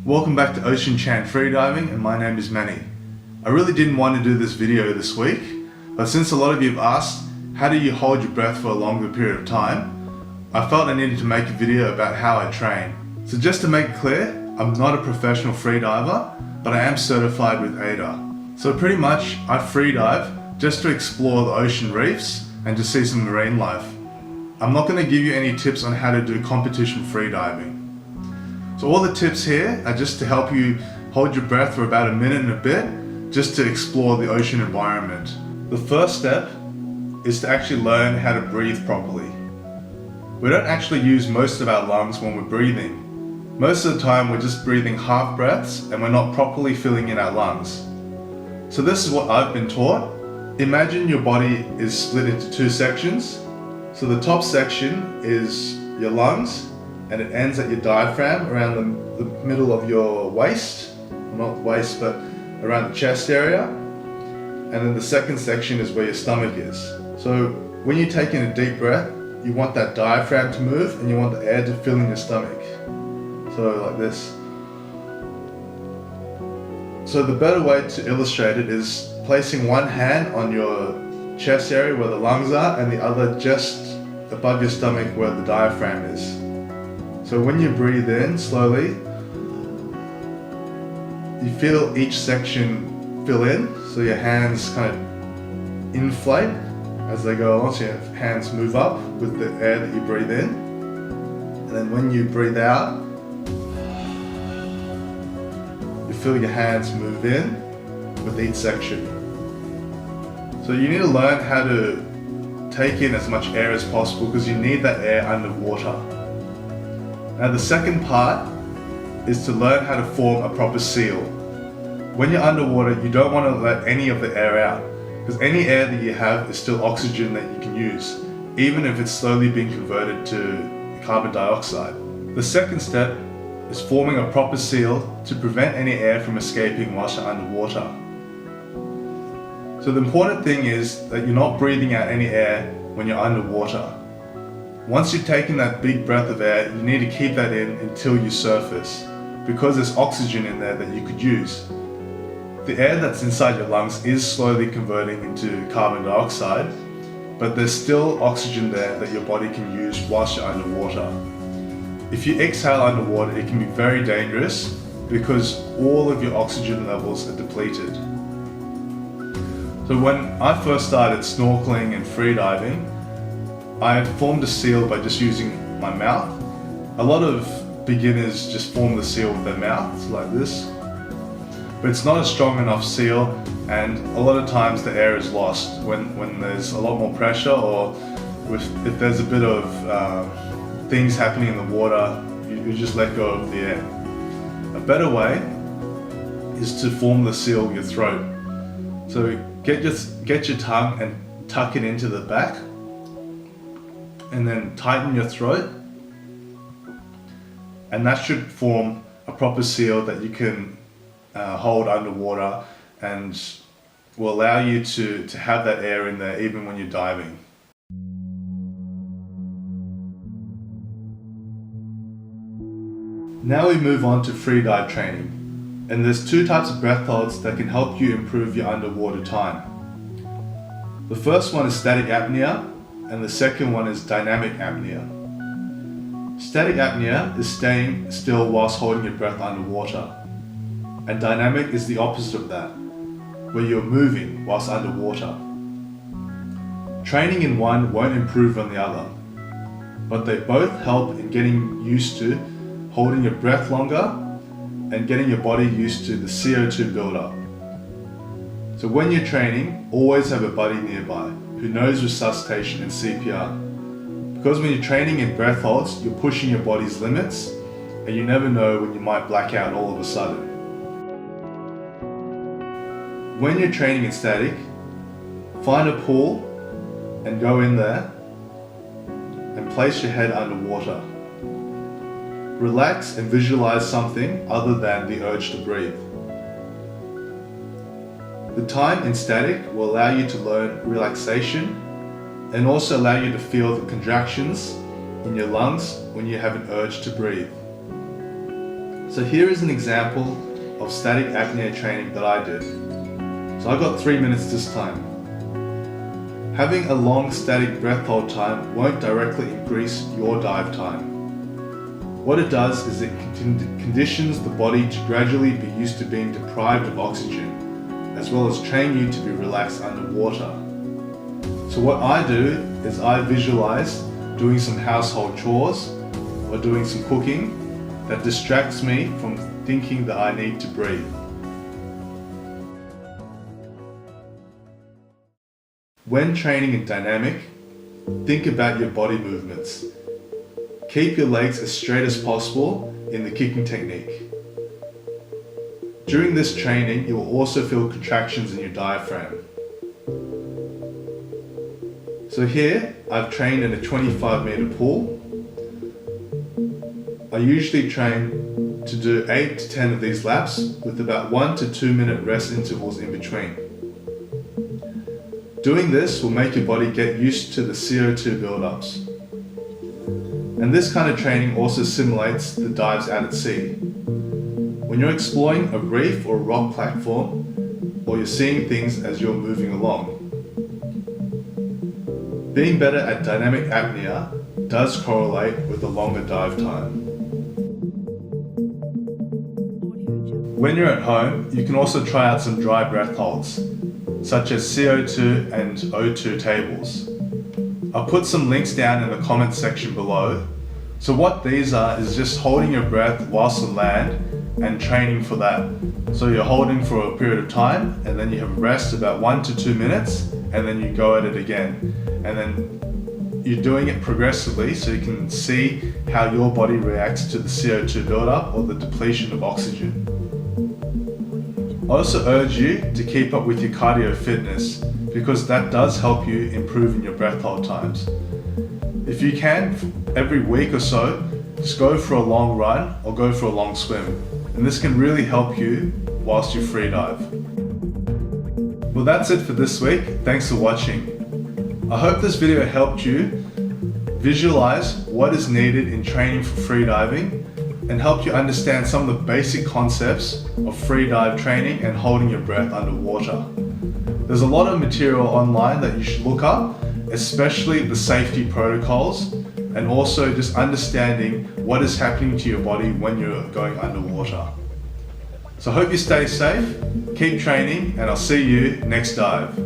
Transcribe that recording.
Welcome back to Ocean Chan Freediving, and my name is Manny. I really didn't want to do this video this week, but since a lot of you have asked, how do you hold your breath for a longer period of time? I felt I needed to make a video about how I train. So just to make it clear, I'm not a professional freediver, but I am certified with AIDA. So pretty much I freedive just to explore the ocean reefs and to see some marine life. I'm not going to give you any tips on how to do competition freediving. So all the tips here are just to help you hold your breath for about a minute and a bit, just to explore the ocean environment. The first step is to actually learn how to breathe properly. We don't actually use most of our lungs when we're breathing. Most of the time we're just breathing half breaths and we're not properly filling in our lungs. So this is what I've been taught. Imagine your body is split into two sections. So the top section is your lungs, and it ends at your diaphragm around the middle of your waist, not waist but around the chest area, and then the second section is where your stomach is. So when you take in a deep breath, you want that diaphragm to move and you want the air to fill in your stomach. So like this. So the better way to illustrate it is placing one hand on your chest area where the lungs are and the other just above your stomach where the diaphragm is. So when you breathe in slowly, you feel each section fill in, so your hands kind of inflate as they go along, so your hands move up with the air that you breathe in. And then when you breathe out, you feel your hands move in with each section. So you need to learn how to take in as much air as possible because you need that air underwater. Now the second part is to learn how to form a proper seal. When you're underwater, you don't want to let any of the air out, because any air that you have is still oxygen that you can use, even if it's slowly being converted to carbon dioxide. The second step is forming a proper seal to prevent any air from escaping whilst you're underwater. So the important thing is that you're not breathing out any air when you're underwater. Once you've taken that big breath of air, you need to keep that in until you surface, because there's oxygen in there that you could use. The air that's inside your lungs is slowly converting into carbon dioxide, but there's still oxygen there that your body can use whilst you're underwater. If you exhale underwater, it can be very dangerous because all of your oxygen levels are depleted. So when I first started snorkeling and freediving, I formed a seal by just using my mouth. A lot of beginners just form the seal with their mouth, like this. But it's not a strong enough seal, and a lot of times the air is lost when there's a lot more pressure, or if there's a bit of things happening in the water, you just let go of the air. A better way is to form the seal with your throat. So get your tongue and tuck it into the back, and then tighten your throat, and that should form a proper seal that you can hold underwater and will allow you to have that air in there even when you're diving. Now we move on to freedive training, and there's two types of breath holds that can help you improve your underwater time. The first one is static apnea, and the second one is dynamic apnea. Static apnea is staying still whilst holding your breath underwater, and dynamic is the opposite of that, where you're moving whilst underwater. Training in one won't improve on the other, but they both help in getting used to holding your breath longer and getting your body used to the CO2 buildup. So when you're training, always have a buddy nearby who knows resuscitation and CPR. Because when you're training in breath holds, you're pushing your body's limits, and you never know when you might black out all of a sudden. When you're training in static, find a pool and go in there and place your head underwater. Relax and visualize something other than the urge to breathe. The time in static will allow you to learn relaxation and also allow you to feel the contractions in your lungs when you have an urge to breathe. So here is an example of static apnea training that I did. So I got 3 minutes this time. Having a long static breath hold time won't directly increase your dive time. What it does is it conditions the body to gradually be used to being deprived of oxygen, as well as train you to be relaxed underwater. So what I do is I visualize doing some household chores or doing some cooking that distracts me from thinking that I need to breathe. When training in dynamic, think about your body movements. Keep your legs as straight as possible in the kicking technique. During this training, you will also feel contractions in your diaphragm. So here, I've trained in a 25-meter pool. I usually train to do 8 to 10 of these laps with about 1 to 2 minute rest intervals in between. Doing this will make your body get used to the CO2 buildups. And this kind of training also simulates the dives out at sea. When you're exploring a reef or rock platform, or you're seeing things as you're moving along. Being better at dynamic apnea does correlate with a longer dive time. When you're at home, you can also try out some dry breath holds, such as CO2 and O2 tables. I'll put some links down in the comments section below. So what these are is just holding your breath whilst on land and training for that. So you're holding for a period of time and then you have a rest about 1 to 2 minutes and then you go at it again. And then you're doing it progressively so you can see how your body reacts to the CO2 buildup or the depletion of oxygen. I also urge you to keep up with your cardio fitness because that does help you improve in your breath hold times. If you can, every week or so, just go for a long run or go for a long swim. And this can really help you whilst you free dive. Well, that's it for this week. Thanks for watching. I hope this video helped you visualize what is needed in training for free diving and helped you understand some of the basic concepts of free dive training and holding your breath underwater. There's a lot of material online that you should look up, especially the safety protocols and also just understanding what is happening to your body when you're going underwater. So I hope you stay safe, keep training, and I'll see you next dive.